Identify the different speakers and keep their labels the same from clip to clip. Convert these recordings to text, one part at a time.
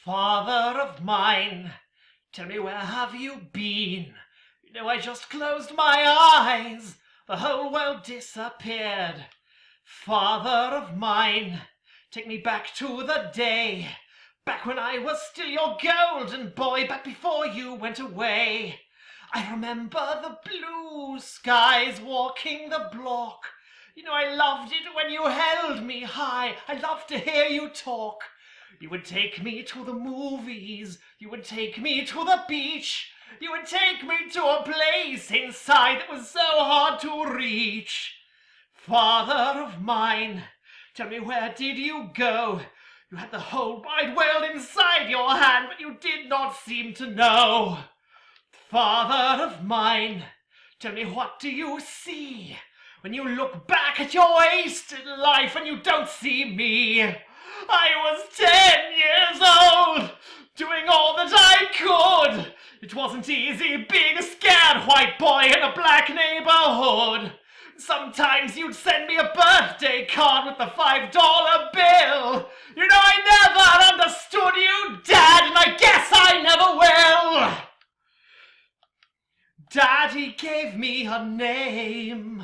Speaker 1: Father of mine, tell me, where have you been? You know, I just closed my eyes, the whole world disappeared. Father of mine, take me back to the day, back when I was still your golden boy, back before you went away. I remember the blue skies walking the block. You know, I loved it when you held me high. I loved to hear you talk. You would take me to the movies. You would take me to the beach. You would take me to a place inside that was so hard to reach. Father of mine, tell me, where did you go? You had the whole wide world inside your hand, but you did not seem to know. Father of mine, tell me, what do you see when you look back at your wasted life and you don't see me? I was 10 years old, doing all that I could. It wasn't easy being a scared white boy in a black neighborhood. Sometimes you'd send me a birthday card with the $5 bill. You know, I never understood you, Dad, and I guess I never will. Daddy gave me a name.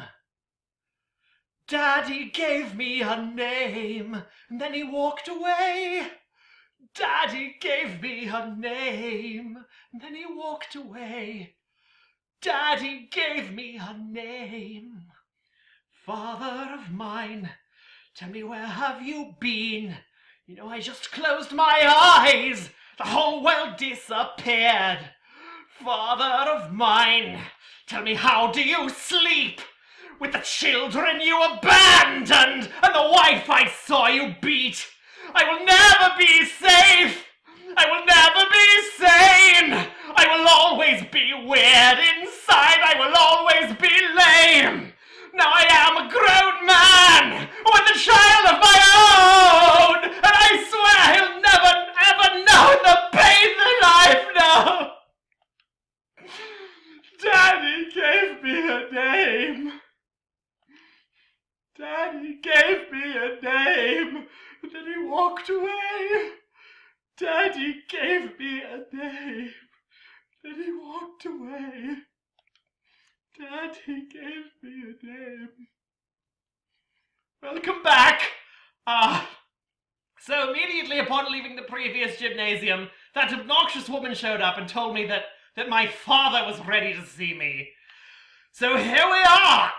Speaker 1: Daddy gave me a name, and then he walked away. Daddy gave me a name, and then he walked away. Daddy gave me a name. Father of mine, tell me, where have you been? You know, I just closed my eyes. The whole world disappeared. Father of mine, tell me, how do you sleep? With the children you abandoned and the wife I saw you beat. I will never be safe. I will never be sane. I will always be weird inside. I will always be lame. Now I am a grown man with a child of my own, and I swear he'll never ever know the pain that I've known. Daddy gave me a name. Daddy gave me a name, and then he walked away. Daddy gave me a name, then he walked away. Daddy gave me a name. Welcome back. So immediately upon leaving the previous gymnasium, that obnoxious woman showed up and told me that my father was ready to see me. So here we are.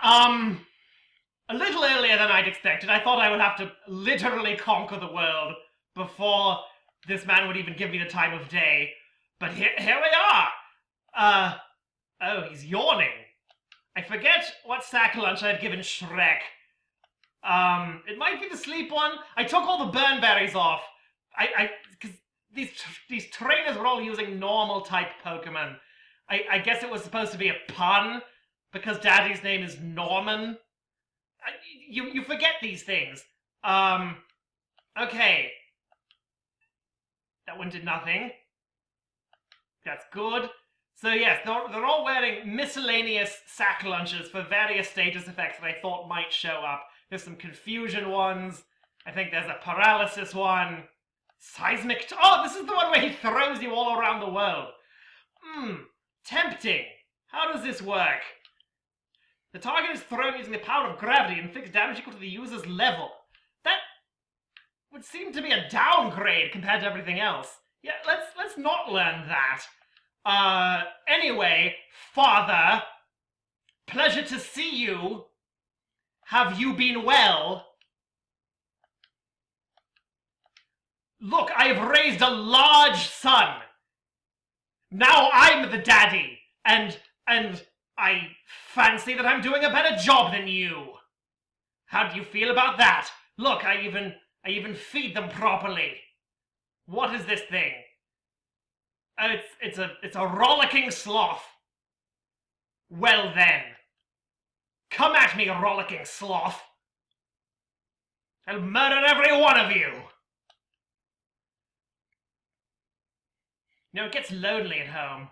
Speaker 1: A little earlier than I'd expected. I thought I would have to literally conquer the world before this man would even give me the time of day. But here we are. Oh, he's yawning. I forget what sack lunch I'd given Shrek. It might be the sleep one. I took all the burn berries off. Because these trainers were all using normal type Pokemon. I guess it was supposed to be a pun, because Daddy's name is Norman. You forget these things. Okay. That one did nothing. That's good. So yes, they're all wearing miscellaneous sack lunches for various status effects that I thought might show up. There's some confusion ones. I think there's a paralysis one. Seismic... Oh, this is the one where he throws you all around the world. Tempting. How does this work? The target is thrown using the power of gravity and inflicts damage equal to the user's level. That would seem to be a downgrade compared to everything else. Yeah, let's not learn that. Anyway, Father, pleasure to see you. Have you been well? Look, I have raised a large son. Now I'm the daddy, and I fancy that I'm doing a better job than you. How do you feel about that? Look, I even feed them properly. What is this thing? Oh, it's a rollicking sloth. Well then, come at me, rollicking sloth. I'll murder every one of you. You know, it gets lonely at home.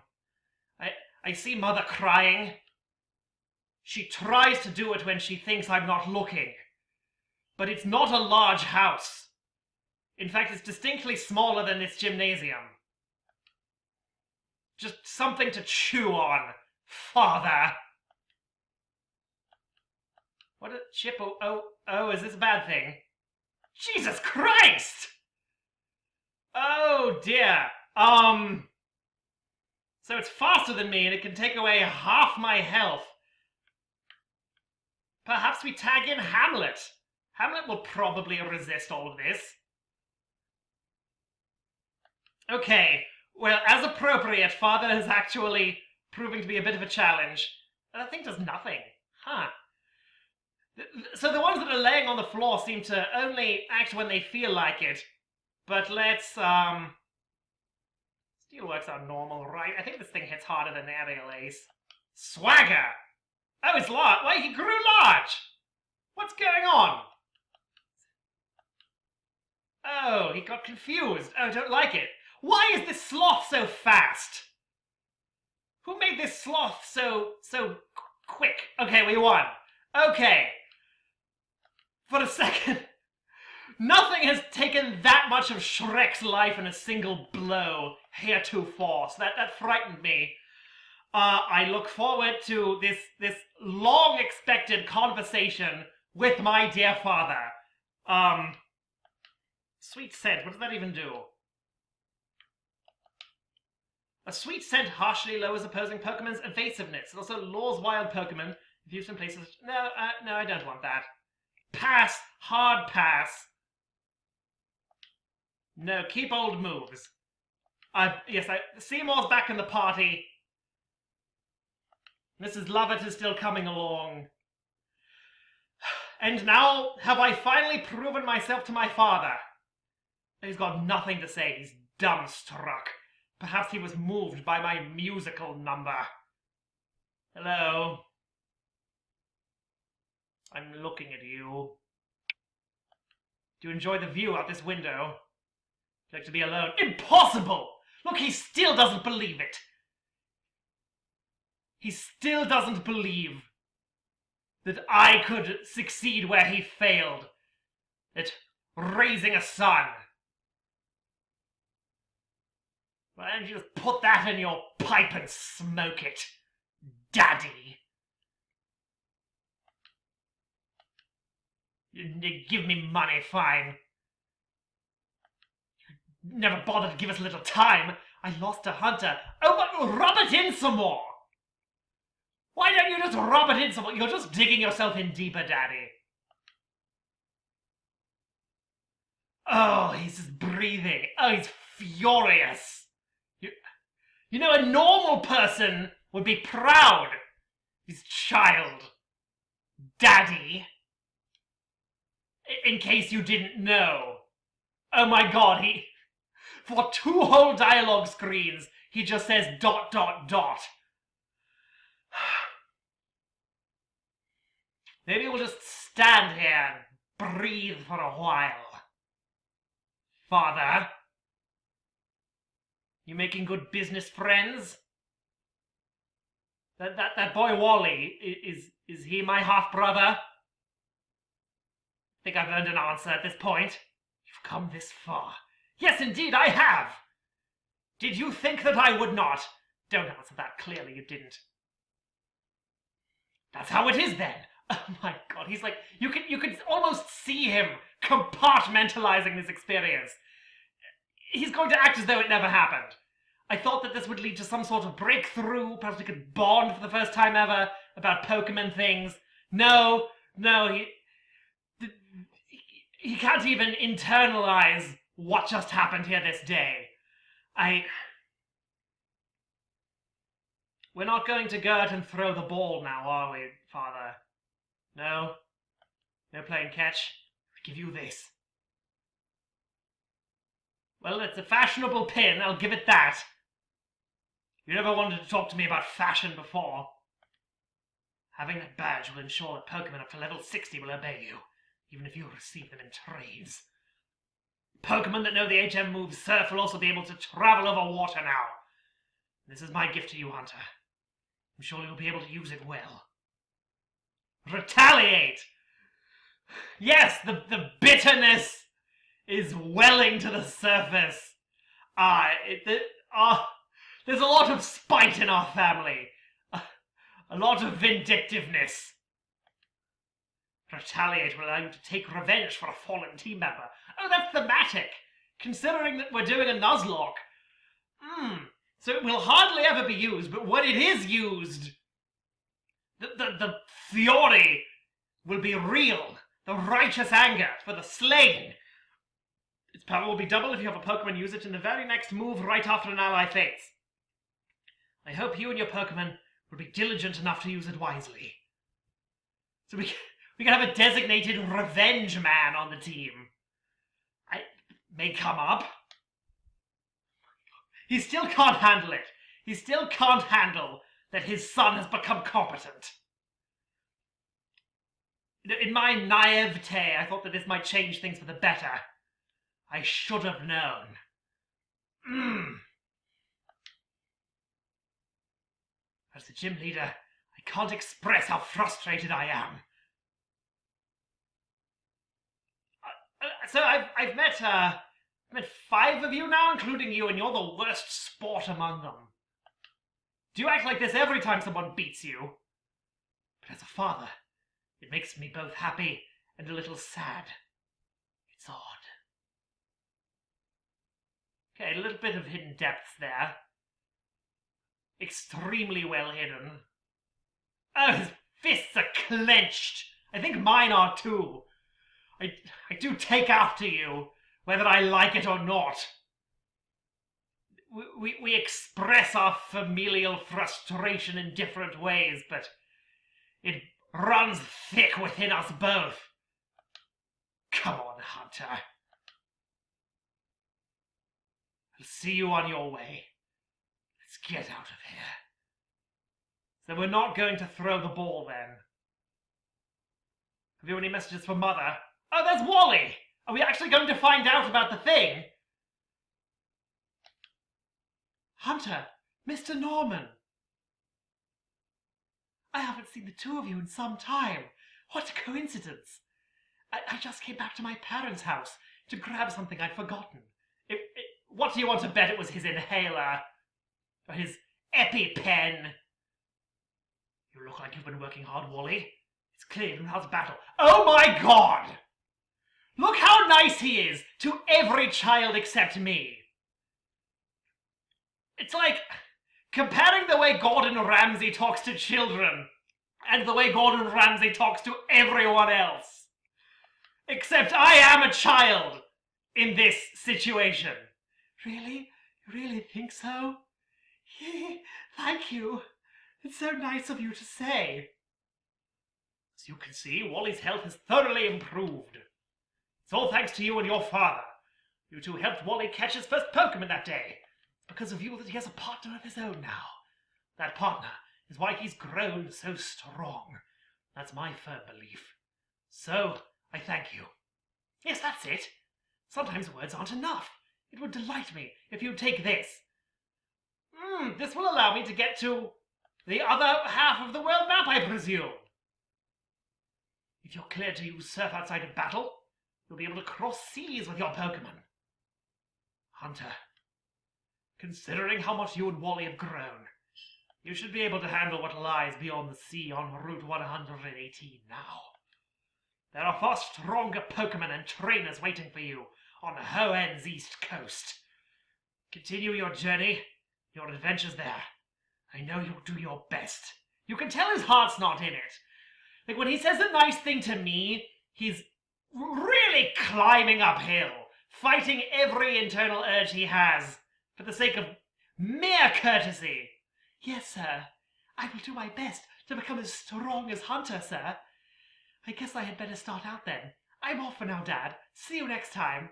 Speaker 1: I see Mother crying. She tries to do it when she thinks I'm not looking. But it's not a large house. In fact, it's distinctly smaller than this gymnasium. Just something to chew on, Father. What a chip? Oh, is this a bad thing? Jesus Christ! Oh dear. So it's faster than me and it can take away half my health. Perhaps we tag in Hamlet. Hamlet will probably resist all of this. Okay, well, as appropriate, Father is actually proving to be a bit of a challenge. That thing does nothing. Huh. So the ones that are laying on the floor seem to only act when they feel like it. But let's, Steelworks are normal, right? I think this thing hits harder than Aerial Ace. Swagger! Oh, it's large. Wait, he grew large! What's going on? Oh, he got confused. Oh, I don't like it. Why is this sloth so fast? Who made this sloth so quick? Okay, we won. Okay. For a second, nothing has taken that much of Shrek's life in a single blow heretofore, so that frightened me. I look forward to this long-expected conversation with my dear father. Sweet scent, what does that even do? A sweet scent harshly lowers opposing Pokemon's evasiveness. It also lures wild Pokemon if used in places... No, I don't want that. Pass! Hard pass! No, keep old moves. Seymour's back in the party. Mrs. Lovett is still coming along. And now have I finally proven myself to my father. He's got nothing to say. He's dumbstruck. Perhaps he was moved by my musical number. Hello. I'm looking at you. Do you enjoy the view out this window? Would you like to be alone? Impossible! Look, he still doesn't believe it. He still doesn't believe that I could succeed where he failed. At raising a son. Why don't you just put that in your pipe and smoke it, Daddy? You give me money, fine. You never bothered to give us a little time. I lost a hunter. Oh, but rub it in some more! Why don't you just rub it in some more? You're just digging yourself in deeper, Daddy. Oh, he's just breathing. Oh, he's furious. You know, a normal person would be proud. His child. Daddy. In case you didn't know. Oh my god, for 2 whole dialogue screens, he just says ... Maybe we'll just stand here and breathe for a while. Father? You making good business friends? That boy Wally, is he my half-brother? Think I've earned an answer at this point. You've come this far. Yes, indeed, I have! Did you think that I would not? Don't answer that. Clearly you didn't. That's how it is then. Oh my god, he's like... You could almost see him compartmentalizing this experience. He's going to act as though it never happened. I thought that this would lead to some sort of breakthrough. Perhaps we could bond for the first time ever about Pokemon things. No, he can't even internalize what just happened here this day. We're not going to go out and throw the ball now, are we, Father? No? No playing catch? I give you this. Well, it's a fashionable pin, I'll give it that. You never wanted to talk to me about fashion before. Having that badge will ensure that Pokemon up to level 60 will obey you, even if you receive them in trades. Pokemon that know the HM move Surf will also be able to travel over water now. This is my gift to you, Hunter. I'm sure you'll be able to use it well. Retaliate! Yes, the bitterness is welling to the surface. There's a lot of spite in our family. A lot of vindictiveness. Retaliate will allow you to take revenge for a fallen team member. Oh, that's thematic, considering that we're doing a Nuzlocke. So it will hardly ever be used, but when it is used, the fury will be real. The righteous anger for the slain. Its power will be double if you have a Pokemon use it in the very next move right after an ally faints. I hope you and your Pokemon will be diligent enough to use it wisely. So we can have a designated revenge man on the team. I may come up. He still can't handle it. He still can't handle that his son has become competent. In my naivete, I thought that this might change things for the better. I should have known. As the gym leader, I can't express how frustrated I am. So I've met 5 of you now, including you, and you're the worst sport among them. Do you act like this every time someone beats you? But as a father, it makes me both happy and a little sad. It's odd. Okay, a little bit of hidden depths there. Extremely well hidden. Oh, his fists are clenched. I think mine are too. I do take after you, whether I like it or not. We express our familial frustration in different ways, but it runs thick within us both. Come on, Hunter. I'll see you on your way. Let's get out of here. So we're not going to throw the ball then. Have you any messages for Mother? Oh, there's Wally! Are we actually going to find out about the thing? Hunter, Mr. Norman. I haven't seen the 2 of you in some time. What a coincidence. I just came back to my parents' house to grab something I'd forgotten. What do you want to bet it was his inhaler? Or his EpiPen? You look like you've been working hard, Wally. It's clear from how's battle. Oh my god! Look how nice he is to every child except me. It's like comparing the way Gordon Ramsay talks to children and the way Gordon Ramsay talks to everyone else. Except I am a child in this situation. Really? You really think so? Thank you. It's so nice of you to say. As you can see, Wally's health has thoroughly improved. It's all thanks to you and your father. You 2 helped Wally catch his first Pokemon that day. It's because of you that he has a partner of his own now. That partner is why he's grown so strong. That's my firm belief. So, I thank you. Yes, that's it. Sometimes words aren't enough. It would delight me if you'd take this. This will allow me to get to the other half of the world map, I presume. If you're cleared to use surf outside of battle, you'll be able to cross seas with your Pokemon. Hunter, considering how much you and Wally have grown, you should be able to handle what lies beyond the sea on Route 118 now. There are far stronger Pokemon and trainers waiting for you on Hoenn's east coast. Continue your journey, your adventures there. I know you'll do your best. You can tell his heart's not in it. Like when he says a nice thing to me, he's really climbing uphill, fighting every internal urge he has for the sake of mere courtesy. Yes, sir. I will do my best to become as strong as Hunter, sir. I guess I had better start out then. I'm off for now, Dad. See you next time.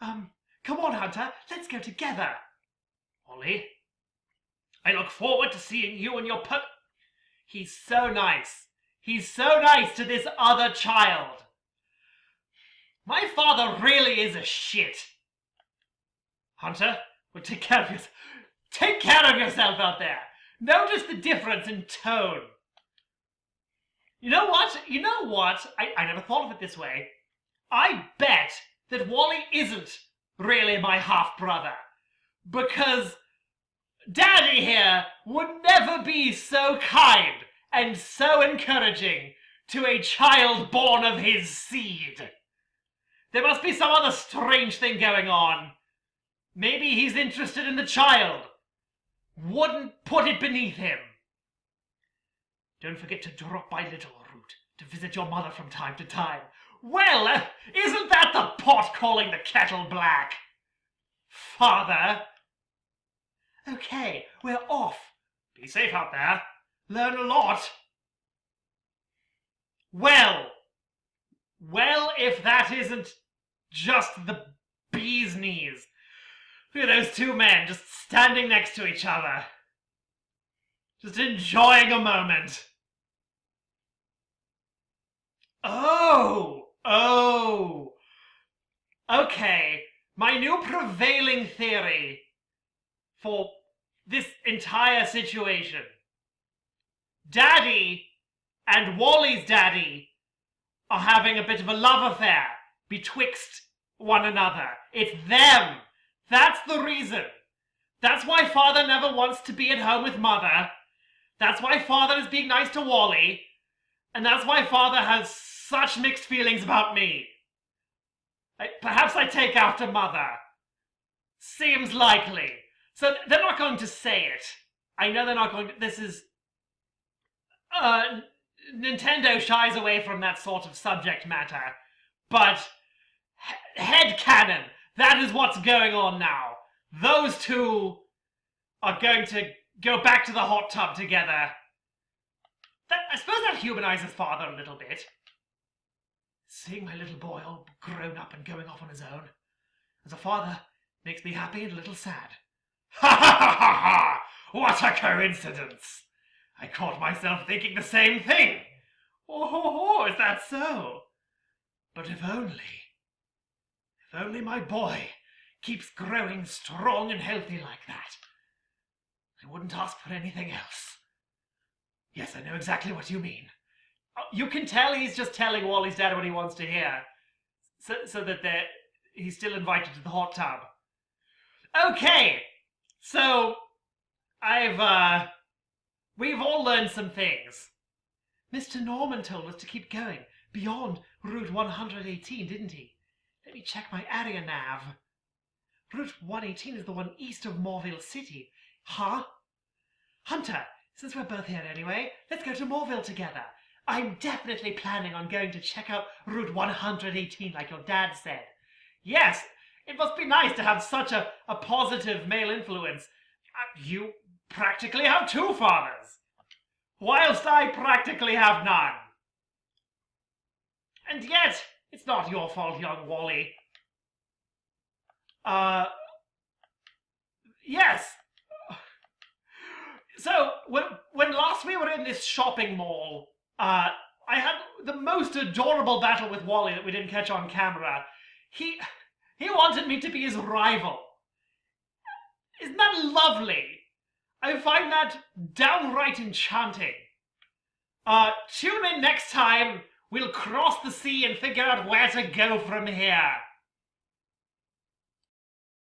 Speaker 1: Come on, Hunter. Let's go together. Wally, I look forward to seeing you and your He's so nice. He's so nice to this other child. My father really is a shit. Hunter, well, take care of yourself. Take care of yourself out there. Notice the difference in tone. You know what? I never thought of it this way. I bet that Wally isn't really my half-brother. Because Daddy here would never be so kind and so encouraging to a child born of his seed. There must be some other strange thing going on. Maybe he's interested in the child. Wouldn't put it beneath him. Don't forget to drop by Little Root to visit your mother from time to time. Well, isn't that the pot calling the kettle black? Father? Okay, we're off. Be safe out there. Learn a lot. Well, if that isn't just the bee's knees. Look at those two men just standing next to each other. Just enjoying a moment. Oh. Okay, my new prevailing theory for this entire situation. Daddy and Wally's daddy are having a bit of a love affair betwixt one another. It's them. That's the reason. That's why Father never wants to be at home with Mother. That's why Father is being nice to Wally. And that's why Father has such mixed feelings about me. Perhaps I take after Mother. Seems likely. So they're not going to say it. I know they're not going to... This is... Nintendo shies away from that sort of subject matter. But... headcanon. That is what's going on now. Those two are going to go back to the hot tub together. I suppose that humanizes Father a little bit. Seeing my little boy all grown up and going off on his own, as a father, makes me happy and a little sad. Ha ha ha ha ha! What a coincidence! I caught myself thinking the same thing. Oh, is that so? But if only my boy keeps growing strong and healthy like that, I wouldn't ask for anything else. Yes, I know exactly what you mean. You can tell he's just telling Wally's dad what he wants to hear, so that he's still invited to the hot tub. Okay, so we've all learned some things. Mr. Norman told us to keep going beyond Route 118, didn't he? Let me check my area nav. Route 118 is the one east of Morville City. Huh? Hunter, since we're both here anyway, let's go to Morville together. I'm definitely planning on going to check out Route 118 like your dad said. Yes, it must be nice to have such a positive male influence. You practically have two fathers, whilst I practically have none. And yet, it's not your fault, young Wally. Yes. So, when last we were in this shopping mall, I had the most adorable battle with Wally that we didn't catch on camera. He wanted me to be his rival. Isn't that lovely? I find that downright enchanting. Tune in next time. We'll cross the sea and figure out where to go from here.